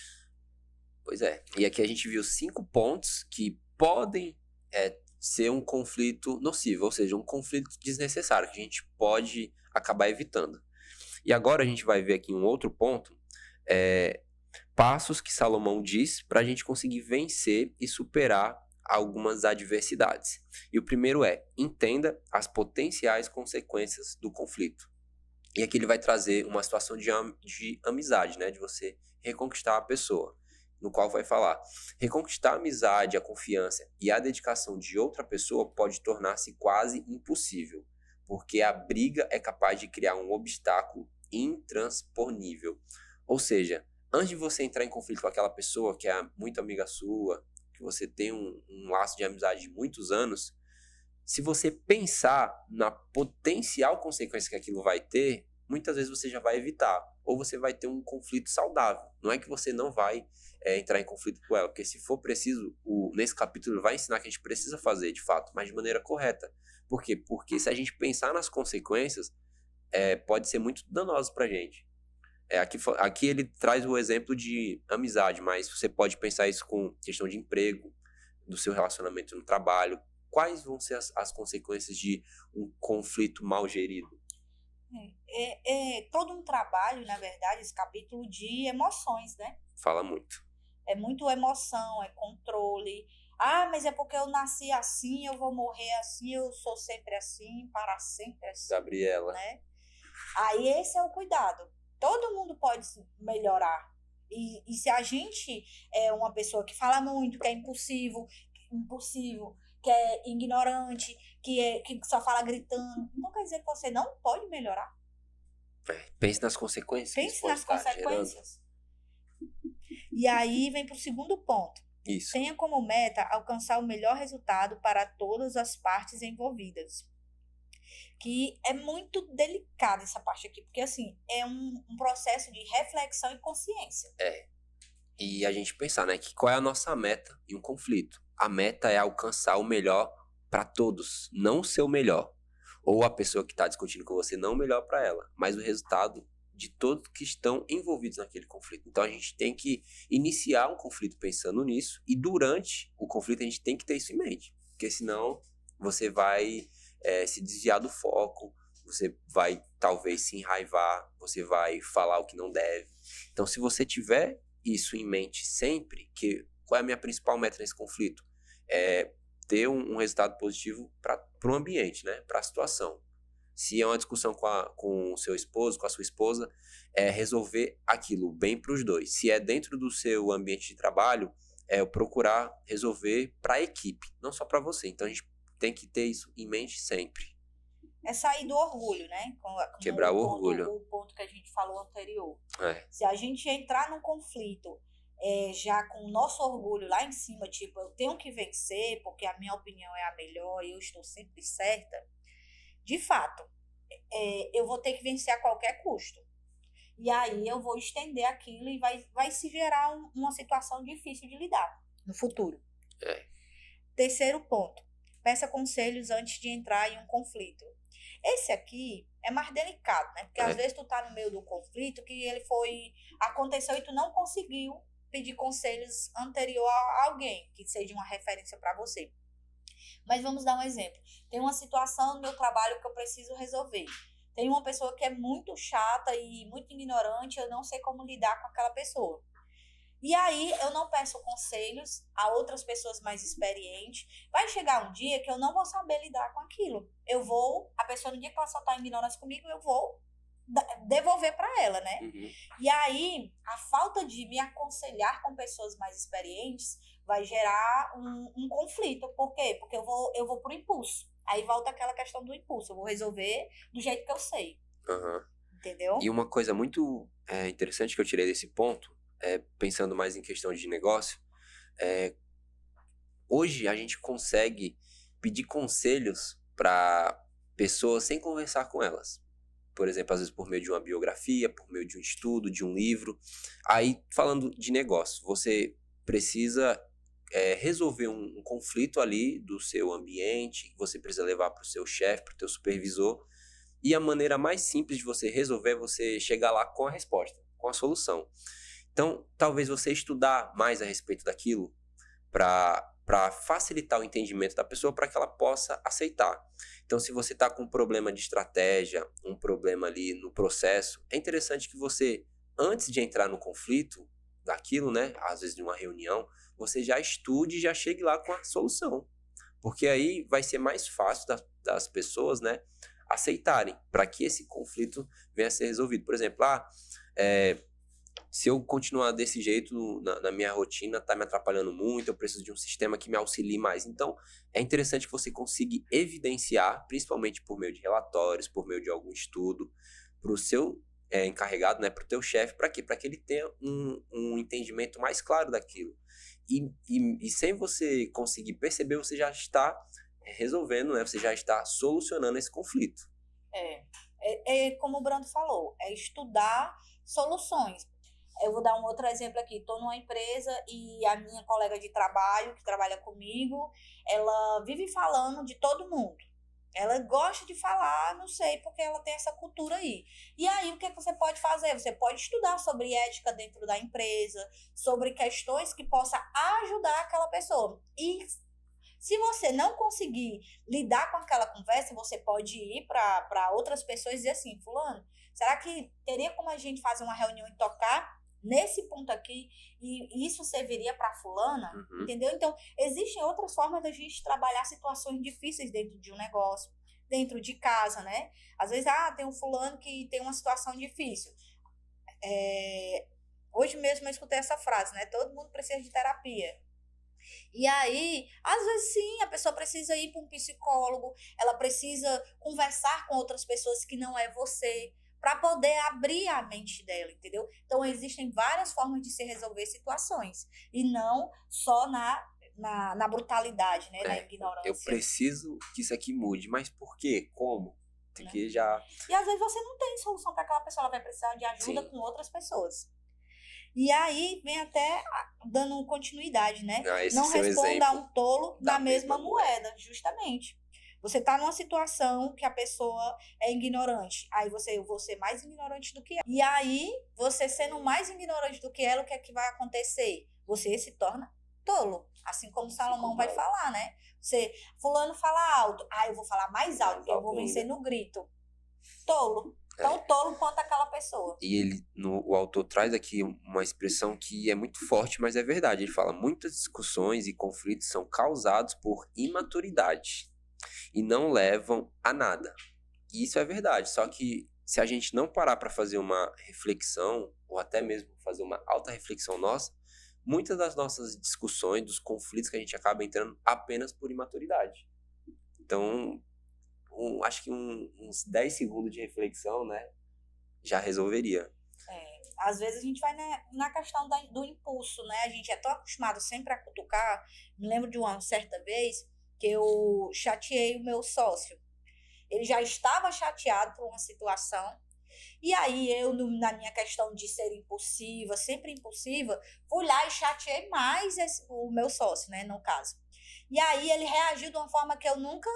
Pois é. E aqui a gente viu 5 pontos que podem ser um conflito nocivo, ou seja, um conflito desnecessário, que a gente pode acabar evitando. E agora a gente vai ver aqui um outro ponto, passos que Salomão diz para a gente conseguir vencer e superar algumas adversidades. E o primeiro é, entenda as potenciais consequências do conflito. E aqui ele vai trazer uma situação de amizade, né? De você reconquistar a pessoa, no qual vai falar, reconquistar a amizade, a confiança e a dedicação de outra pessoa pode tornar-se quase impossível, porque a briga é capaz de criar um obstáculo intransponível. Ou seja, antes de você entrar em conflito com aquela pessoa que é muito amiga sua, que você tem um laço de amizade de muitos anos, se você pensar na potencial consequência que aquilo vai ter, muitas vezes você já vai evitar. Ou você vai ter um conflito saudável. Não é que você não vai entrar em conflito com ela, porque se for preciso, nesse capítulo vai ensinar que a gente precisa fazer, de fato, mas de maneira correta. Por quê? Porque se a gente pensar nas consequências, pode ser muito danoso pra gente. Aqui ele traz o exemplo de amizade, mas você pode pensar isso com questão de emprego, do seu relacionamento no trabalho. Quais vão ser as consequências de um conflito mal gerido? Todo um trabalho, na verdade, esse capítulo de emoções, né? Fala muito. É muito emoção, é controle. Ah, mas é porque eu nasci assim, eu vou morrer assim, eu sou sempre assim, para sempre assim. Gabriela. Né? Aí esse é o cuidado. Todo mundo pode melhorar. E se a gente é uma pessoa que fala muito, que é impulsivo, que é ignorante, que só fala gritando, não quer dizer que você não pode melhorar. Pense nas consequências. Pense nas consequências. E aí vem para o segundo ponto. Isso. Tenha como meta alcançar o melhor resultado para todas as partes envolvidas. Que é muito delicada essa parte aqui, porque assim, é um processo de reflexão e consciência. E a gente pensar, né, que qual é a nossa meta em um conflito? A meta é alcançar o melhor para todos, não o seu melhor. Ou a pessoa que está discutindo com você, não o melhor para ela, mas o resultado de todos que estão envolvidos naquele conflito. Então a gente tem que iniciar um conflito pensando nisso, e durante o conflito a gente tem que ter isso em mente, porque senão você vai se desviar do foco, você vai talvez se enraivar, você vai falar o que não deve. Então se você tiver isso em mente sempre, que qual é a minha principal meta nesse conflito? É ter um resultado positivo para o ambiente, né? Para a situação. Se é uma discussão com o seu esposo, com a sua esposa, resolver aquilo bem para os dois. Se é dentro do seu ambiente de trabalho, procurar resolver para a equipe, não só para você. Então a gente tem que ter isso em mente sempre. É sair do orgulho, né? Quebrar o orgulho. O ponto que a gente falou anterior. É. Se a gente entrar num conflito já com o nosso orgulho lá em cima, tipo, eu tenho que vencer porque a minha opinião é a melhor e eu estou sempre certa, de fato, eu vou ter que vencer a qualquer custo. E aí eu vou estender aquilo e vai se gerar uma situação difícil de lidar no futuro. Terceiro ponto. Peça conselhos antes de entrar em um conflito. Esse aqui é mais delicado, né? Porque às vezes tu tá no meio do conflito que aconteceu e tu não conseguiu pedir conselhos anterior a alguém que seja uma referência para você. Mas vamos dar um exemplo. Tem uma situação no meu trabalho que eu preciso resolver. Tem uma pessoa que é muito chata e muito ignorante, eu não sei como lidar com aquela pessoa. E aí eu não peço conselhos a outras pessoas mais experientes. Vai chegar um dia que eu não vou saber lidar com aquilo. A pessoa no dia que ela soltar ignorância comigo, eu vou devolver para ela, né? Uhum. E aí a falta de me aconselhar com pessoas mais experientes vai gerar um conflito. Por quê? Porque eu vou por impulso. Aí volta aquela questão do impulso. Eu vou resolver do jeito que eu sei. Uhum. Entendeu? E uma coisa muito interessante que eu tirei desse ponto pensando mais em questão de negócio, hoje a gente consegue pedir conselhos para pessoas sem conversar com elas. Por exemplo, às vezes por meio de uma biografia, por meio de um estudo, de um livro. Aí, falando de negócio, você precisa resolver um conflito ali do seu ambiente, que você precisa levar para o seu chefe, para o teu supervisor. E a maneira mais simples de você resolver é você chegar lá com a resposta, com a solução. Então, talvez você estudar mais a respeito daquilo para facilitar o entendimento da pessoa, para que ela possa aceitar. Então, se você está com um problema de estratégia, um problema ali no processo, é interessante que você, antes de entrar no conflito daquilo, né, às vezes de uma reunião, você já estude e já chegue lá com a solução. Porque aí vai ser mais fácil das pessoas, né, aceitarem, para que esse conflito venha a ser resolvido. Por exemplo, se eu continuar desse jeito na minha rotina, tá me atrapalhando muito, eu preciso de um sistema que me auxilie mais. Então, é interessante que você consiga evidenciar, principalmente por meio de relatórios, por meio de algum estudo, para o seu encarregado, né, para o teu chefe, para quê? Para que ele tenha um entendimento mais claro daquilo. E sem você conseguir perceber, você já está resolvendo, né, você já está solucionando esse conflito. É como o Brando falou, é estudar soluções. Eu vou dar um outro exemplo aqui. Estou numa empresa e a minha colega de trabalho, que trabalha comigo, ela vive falando de todo mundo. Ela gosta de falar, não sei, porque ela tem essa cultura aí. E aí, o que você pode fazer? Você pode estudar sobre ética dentro da empresa, sobre questões que possam ajudar aquela pessoa. E se você não conseguir lidar com aquela conversa, você pode ir para outras pessoas e dizer assim, fulano, será que teria como a gente fazer uma reunião e tocar nesse ponto aqui e isso serviria para fulana? Uhum. Entendeu? Então, existem outras formas da gente trabalhar situações difíceis dentro de um negócio, dentro de casa, né? Às vezes, tem um fulano que tem uma situação difícil. Hoje mesmo eu escutei essa frase, né? Todo mundo precisa de terapia. E aí, às vezes sim, a pessoa precisa ir para um psicólogo, ela precisa conversar com outras pessoas que não é você, para poder abrir a mente dela, entendeu? Então, existem várias formas de se resolver situações, e não só na brutalidade, né? Na ignorância. Eu preciso que isso aqui mude, mas por quê? Como? Tem que já... E às vezes você não tem solução para aquela pessoa, ela vai precisar de ajuda com outras pessoas. E aí vem até dando continuidade, né? Não responda a um tolo da mesma moeda, justamente. Você está numa situação que a pessoa é ignorante. Aí eu vou ser mais ignorante do que ela. E aí, você sendo mais ignorante do que ela, o que é que vai acontecer? Você se torna tolo. Assim como Salomão vai falar, né? Fulano fala alto. Eu vou falar mais alto, porque eu vou vencer no grito. Tolo. Tão tolo quanto aquela pessoa. E o autor traz aqui uma expressão que é muito forte, mas é verdade. Ele fala, muitas discussões e conflitos são causados por imaturidade e não levam a nada. E isso é verdade, só que se a gente não parar para fazer uma reflexão, ou até mesmo fazer uma auto-reflexão nossa, muitas das nossas discussões, dos conflitos que a gente acaba entrando apenas por imaturidade. Então, acho que uns 10 segundos de reflexão, né, já resolveria. Às vezes a gente vai na questão do impulso, né? A gente é tão acostumado sempre a cutucar. Me lembro de uma certa vez que eu chateei o meu sócio. Ele já estava chateado por uma situação. E aí eu, na minha questão de ser impulsiva, sempre impulsiva, fui lá e chateei mais o meu sócio, né, no caso. E aí ele reagiu de uma forma que eu nunca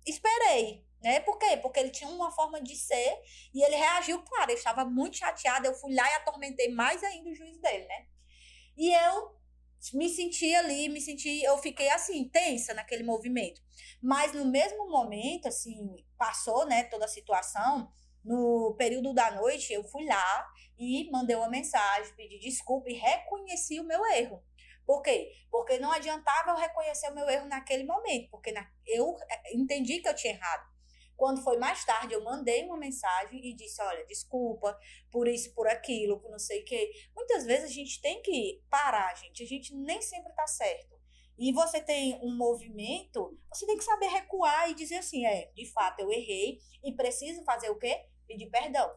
esperei, né? Por quê? Porque ele tinha uma forma de ser e ele reagiu, claro, ele estava muito chateado, eu fui lá e atormentei mais ainda o juiz dele, né? E eu me senti ali, eu fiquei assim, tensa naquele movimento. Mas no mesmo momento, assim, passou, né, toda a situação, no período da noite, eu fui lá e mandei uma mensagem, pedi desculpa e reconheci o meu erro. Por quê? Porque não adiantava eu reconhecer o meu erro naquele momento, porque eu entendi que eu tinha errado. Quando foi mais tarde, eu mandei uma mensagem e disse, olha, desculpa por isso, por aquilo, por não sei o quê. Muitas vezes a gente tem que parar, gente. A gente nem sempre tá certo. E você tem um movimento, você tem que saber recuar e dizer assim, de fato, eu errei e preciso fazer o quê? Pedir perdão.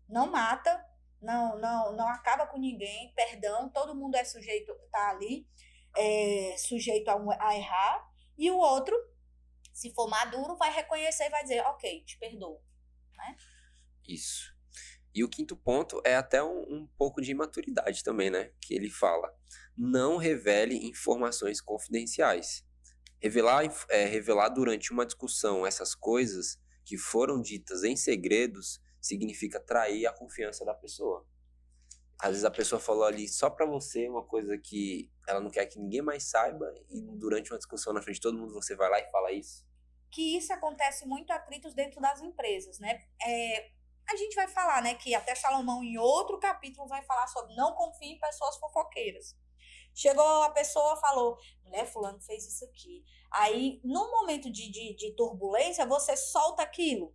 Não mata, não acaba com ninguém, perdão, todo mundo é sujeito, tá ali, sujeito a errar, e o outro, se for maduro, vai reconhecer e vai dizer, ok, te perdoo, né? Isso. E o quinto ponto é até um pouco de imaturidade também, né? Que ele fala, não revele informações confidenciais. Revelar durante uma discussão essas coisas que foram ditas em segredos significa trair a confiança da pessoa. Às vezes a pessoa falou ali só pra você uma coisa que ela não quer que ninguém mais saiba e durante uma discussão na frente de todo mundo você vai lá e fala isso. Que isso acontece muito atritos dentro das empresas, né? A gente vai falar, né, que até Salomão em outro capítulo vai falar sobre não confie em pessoas fofoqueiras. Chegou a pessoa, falou, mulher, fulano fez isso aqui. Aí, num momento de turbulência, você solta aquilo.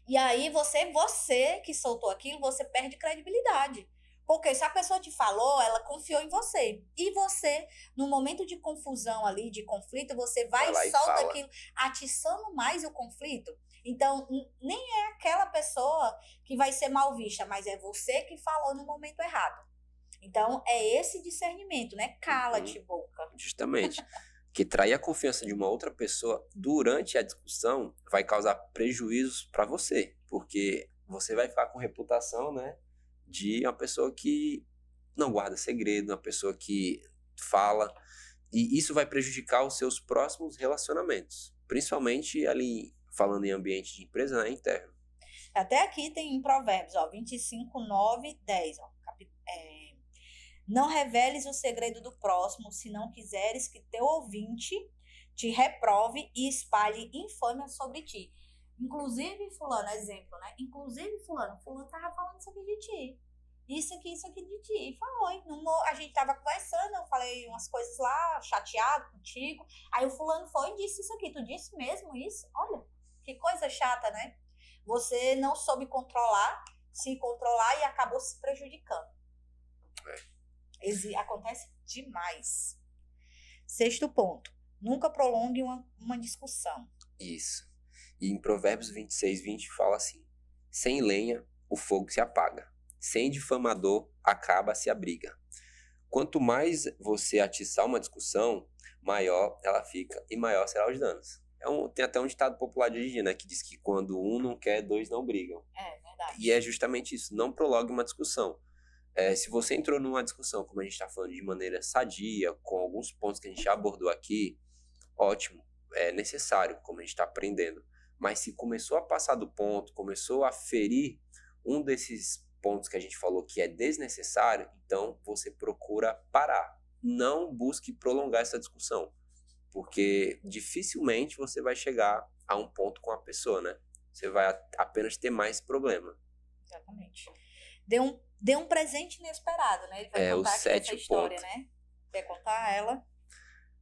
E aí, você que soltou aquilo, você perde credibilidade. Porque se a pessoa te falou, ela confiou em você. E você, no momento de confusão ali, de conflito, você vai e solta aquilo, atiçando mais o conflito. Então, nem é aquela pessoa que vai ser mal vista, mas é você que falou no momento errado. Então, é esse discernimento, né? Cala-te, boca. Justamente. Que trair a confiança de uma outra pessoa durante a discussão vai causar prejuízos para você. Porque você vai ficar com reputação, né? De uma pessoa que não guarda segredo, uma pessoa que fala. E isso vai prejudicar os seus próximos relacionamentos. Principalmente ali, falando em ambiente de empresa, né? Interno. Até aqui tem em Provérbios, 25, 9, 10. Não reveles o segredo do próximo, se não quiseres que teu ouvinte te reprove e espalhe infâmia sobre ti. Inclusive, fulano, exemplo, né? Inclusive, fulano tava falando isso aqui de ti. Isso aqui de ti. E falou. A gente tava conversando, eu falei umas coisas lá, chateado contigo. Aí o fulano foi e disse isso aqui. Tu disse mesmo isso? Olha, que coisa chata, né? Você não soube se controlar e acabou se prejudicando. Acontece demais. Sexto ponto. Nunca prolongue uma discussão. Isso. E em Provérbios 26, 20 fala assim: sem lenha, o fogo se apaga. Sem difamador, acaba-se a briga. Quanto mais você atiçar uma discussão, maior ela fica e maior serão os danos. Tem até um ditado popular de hoje, né, que diz que quando um não quer, dois não brigam. É verdade. E é justamente isso. Não prolongue uma discussão. Se você entrou numa discussão, como a gente está falando, de maneira sadia, com alguns pontos que a gente já abordou aqui, ótimo, é necessário, como a gente está aprendendo. Mas se começou a passar do ponto, começou a ferir um desses pontos que a gente falou que é desnecessário, então você procura parar. Não busque prolongar essa discussão, porque dificilmente você vai chegar a um ponto com a pessoa, né? Você vai apenas ter mais problema. Exatamente. Dê um presente inesperado, né? Ele vai contar aqui essa história, né? Quer contar ela?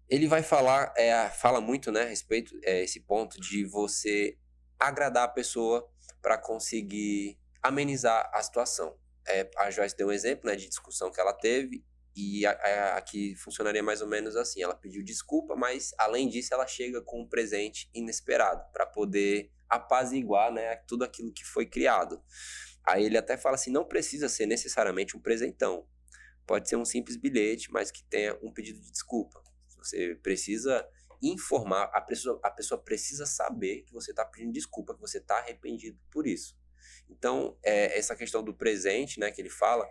Ele vai falar, fala muito, né, a respeito esse ponto de você agradar a pessoa para conseguir amenizar a situação. A Joyce deu um exemplo, né, de discussão que ela teve e aqui funcionaria mais ou menos assim. Ela pediu desculpa, mas além disso ela chega com um presente inesperado para poder apaziguar, né, tudo aquilo que foi criado. Aí ele até fala assim, não precisa ser necessariamente um presentão. Pode ser um simples bilhete, mas que tenha um pedido de desculpa. Você precisa informar, a pessoa precisa saber que você está pedindo desculpa, que você está arrependido por isso. Então, essa questão do presente, né, que ele fala,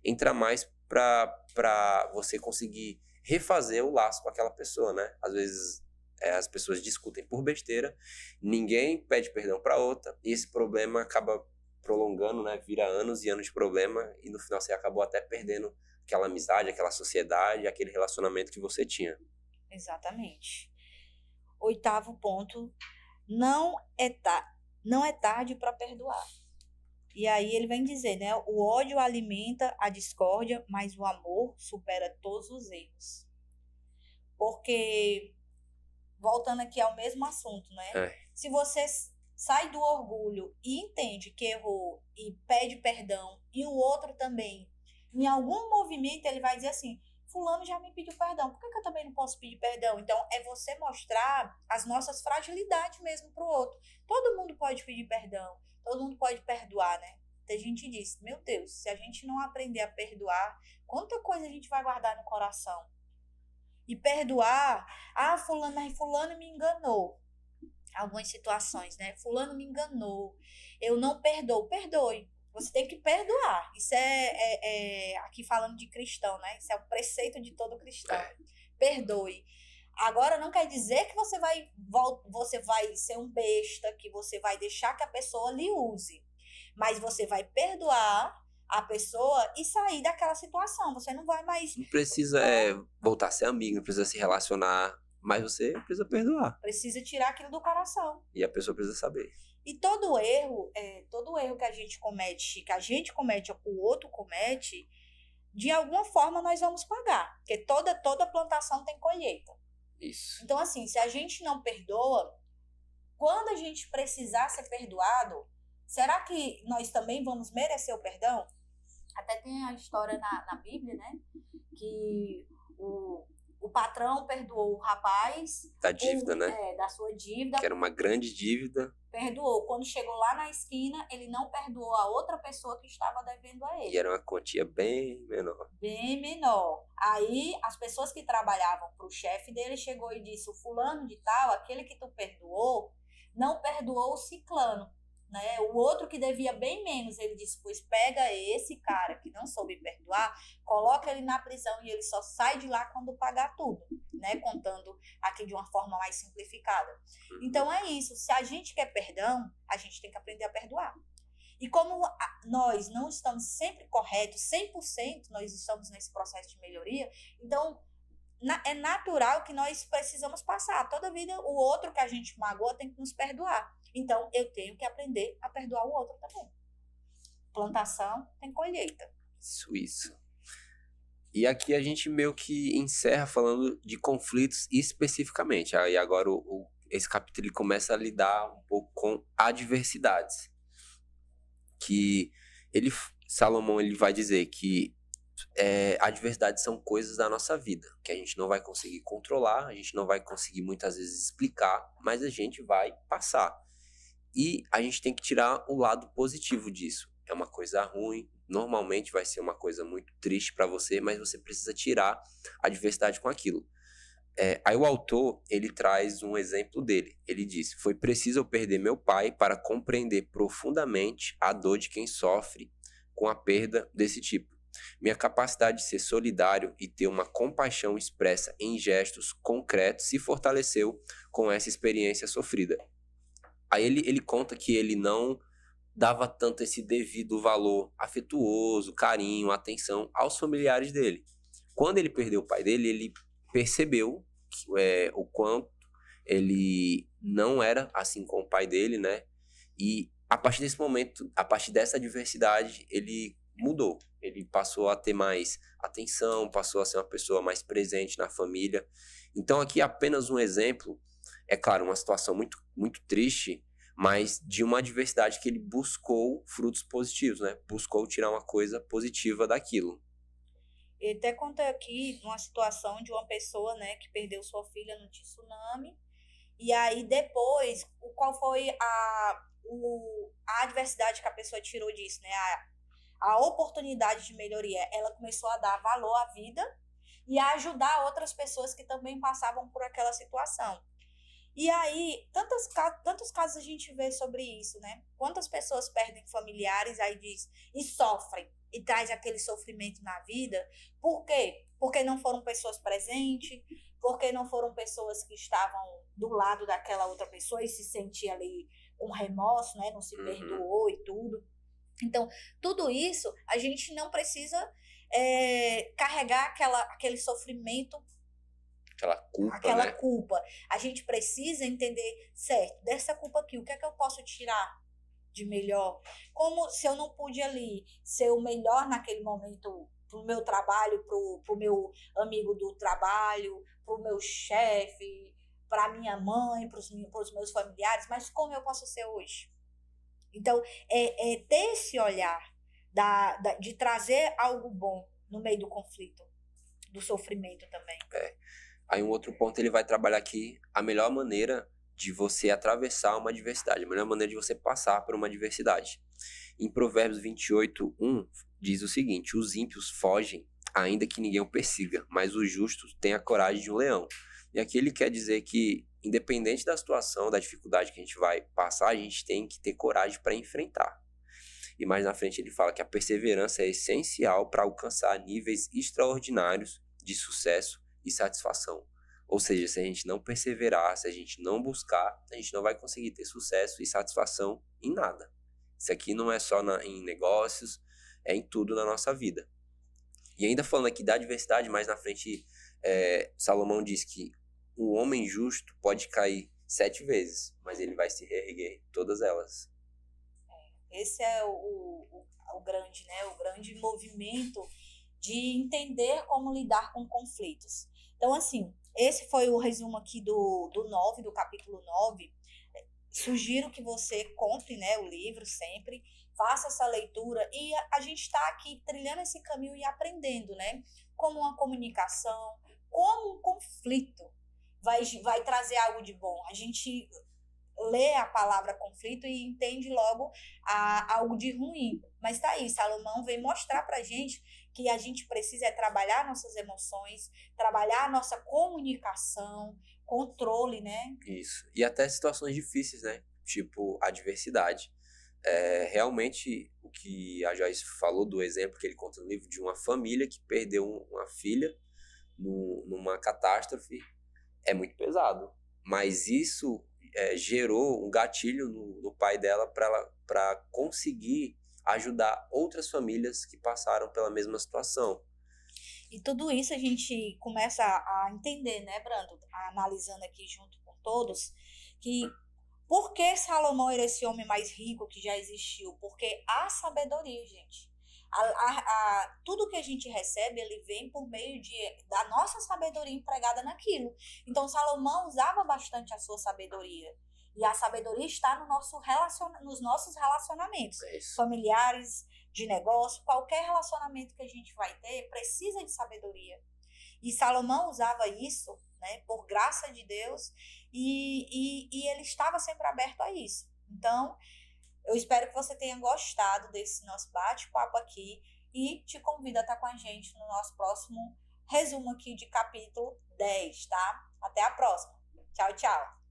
entra mais para você conseguir refazer o laço com aquela pessoa, né? Às vezes as pessoas discutem por besteira, ninguém pede perdão para outra, e esse problema acaba prolongando, né? Vira anos e anos de problema, e no final você acabou até perdendo aquela amizade, aquela sociedade, aquele relacionamento que você tinha. Exatamente. Oitavo ponto, não é tarde para perdoar. E aí ele vem dizer, né? O ódio alimenta a discórdia, mas o amor supera todos os erros. Porque, voltando aqui ao mesmo assunto, né? Se você sai do orgulho e entende que errou e pede perdão, e o outro também, em algum movimento ele vai dizer assim, fulano já me pediu perdão, por que eu também não posso pedir perdão? Então, é você mostrar as nossas fragilidades mesmo pro outro. Todo mundo pode pedir perdão, todo mundo pode perdoar, né? a gente diz, meu Deus, se a gente não aprender a perdoar, quanta coisa a gente vai guardar no coração? E perdoar, fulano me enganou. Algumas situações, né? Fulano me enganou, eu não perdoo. Perdoe. Você tem que perdoar. Isso aqui falando de cristão, né? Isso é o preceito de todo cristão. Perdoe. Agora não quer dizer que você vai ser um besta, que você vai deixar que a pessoa lhe use. Mas você vai perdoar a pessoa e sair daquela situação. Você não vai mais... Não precisa voltar a ser amigo, não precisa se relacionar, mas você precisa perdoar. Precisa tirar aquilo do coração. E a pessoa precisa saber. E todo erro que a gente comete ou que o outro comete, de alguma forma nós vamos pagar. Porque toda plantação tem colheita. Isso. Então, assim, se a gente não perdoa, quando a gente precisar ser perdoado, será que nós também vamos merecer o perdão? Até tem a história na Bíblia, né? Que o patrão perdoou o rapaz... Da dívida, né? Da sua dívida. Que era uma grande dívida. Perdoou. Quando chegou lá na esquina, ele não perdoou a outra pessoa que estava devendo a ele. E era uma quantia bem menor. Bem menor. Aí, as pessoas que trabalhavam para o chefe dele chegou e disse, o fulano de tal, aquele que tu perdoou, não perdoou o ciclano. Né? O outro que devia bem menos, ele disse, pois pega esse cara que não soube perdoar, coloca ele na prisão e ele só sai de lá quando pagar tudo, né? Contando aqui de uma forma mais simplificada. Então é isso, se a gente quer perdão, a gente tem que aprender a perdoar. E como nós não estamos sempre corretos, 100% nós estamos nesse processo de melhoria, então é natural que nós precisamos passar. Toda vida o outro que a gente magoa tem que nos perdoar. Então, eu tenho que aprender a perdoar o outro também. Plantação tem colheita. Isso. E aqui a gente meio que encerra falando de conflitos especificamente. Aí agora esse capítulo ele começa a lidar um pouco com adversidades. Que Salomão ele vai dizer que adversidades são coisas da nossa vida, que a gente não vai conseguir controlar, a gente não vai conseguir muitas vezes explicar, mas a gente vai passar. E a gente tem que tirar o lado positivo disso. É uma coisa ruim, normalmente vai ser uma coisa muito triste para você, mas você precisa tirar a adversidade com aquilo. Aí o autor, ele traz um exemplo dele. Ele diz, foi preciso eu perder meu pai para compreender profundamente a dor de quem sofre com a perda desse tipo. Minha capacidade de ser solidário e ter uma compaixão expressa em gestos concretos se fortaleceu com essa experiência sofrida. Aí ele conta que ele não dava tanto esse devido valor afetuoso, carinho, atenção aos familiares dele. Quando ele perdeu o pai dele, ele percebeu o quanto ele não era assim com o pai dele, né? E a partir desse momento, a partir dessa adversidade, ele mudou. Ele passou a ter mais atenção, passou a ser uma pessoa mais presente na família. Então aqui apenas um exemplo, é claro, uma situação muito, muito triste, mas de uma adversidade que ele buscou frutos positivos, né? Buscou tirar uma coisa positiva daquilo. Ele até conta aqui uma situação de uma pessoa, né, que perdeu sua filha no tsunami, e aí depois, qual foi a adversidade que a pessoa tirou disso, né? A oportunidade de melhoria, ela começou a dar valor à vida e a ajudar outras pessoas que também passavam por aquela situação. E aí, tantos casos a gente vê sobre isso, né? Quantas pessoas perdem familiares, aí diz, e sofrem, e traz aquele sofrimento na vida. Por quê? Porque não foram pessoas presentes, porque não foram pessoas que estavam do lado daquela outra pessoa e se sentia ali com remorso, né? Não se perdoou e tudo. Então, tudo isso, a gente não precisa carregar aquele sofrimento, aquela culpa. A gente precisa entender, certo, dessa culpa aqui, o que é que eu posso tirar de melhor? Como se eu não pude ali ser o melhor naquele momento pro meu trabalho, pro meu amigo do trabalho, pro meu chefe, pra minha mãe, pros meus familiares, mas como eu posso ser hoje? Então, ter esse olhar de trazer algo bom no meio do conflito, do sofrimento também. Aí um outro ponto ele vai trabalhar aqui a melhor maneira de você atravessar uma adversidade, a melhor maneira de você passar por uma adversidade. Em Provérbios 28:1, diz o seguinte: os ímpios fogem, ainda que ninguém o persiga, mas os justos têm a coragem de um leão. E aqui ele quer dizer que, independente da situação, da dificuldade que a gente vai passar, a gente tem que ter coragem para enfrentar. E mais na frente ele fala que a perseverança é essencial para alcançar níveis extraordinários de sucesso e satisfação. Ou seja, se a gente não perseverar, se a gente não buscar, a gente não vai conseguir ter sucesso e satisfação em nada. Isso aqui não é só em negócios, é em tudo na nossa vida. E ainda falando aqui da adversidade, mais na frente, Salomão diz que um homem justo pode cair 7 vezes, mas ele vai se reerguer todas elas. Esse é o grande, né? O grande movimento de entender como lidar com conflitos. Então, assim, esse foi o resumo aqui do capítulo 9. Sugiro que você compre, né, o livro sempre, faça essa leitura e a gente está aqui trilhando esse caminho e aprendendo, né? Como uma comunicação, como um conflito vai trazer algo de bom. A gente lê a palavra conflito e entende logo algo de ruim. Mas tá aí, Salomão vem mostrar pra gente que a gente precisa trabalhar nossas emoções, trabalhar a nossa comunicação, controle, né? Isso. E até situações difíceis, né? Tipo, adversidade. Realmente, o que a Joyce falou do exemplo que ele conta no livro de uma família que perdeu uma filha numa catástrofe é muito pesado. Mas isso gerou um gatilho no pai dela para conseguir ajudar outras famílias que passaram pela mesma situação. E tudo isso a gente começa a entender, né, Brando? Analisando aqui junto com todos, que por que Salomão era esse homem mais rico que já existiu? Porque há sabedoria, gente. Tudo que a gente recebe, ele vem por meio da nossa sabedoria empregada naquilo. Então, Salomão usava bastante a sua sabedoria. E a sabedoria está nos nossos relacionamentos familiares, de negócio, qualquer relacionamento que a gente vai ter precisa de sabedoria. E Salomão usava isso, né, por graça de Deus, e ele estava sempre aberto a isso. Então, eu espero que você tenha gostado desse nosso bate-papo aqui e te convido a estar com a gente no nosso próximo resumo aqui de capítulo 10, tá? Até a próxima. Tchau, tchau.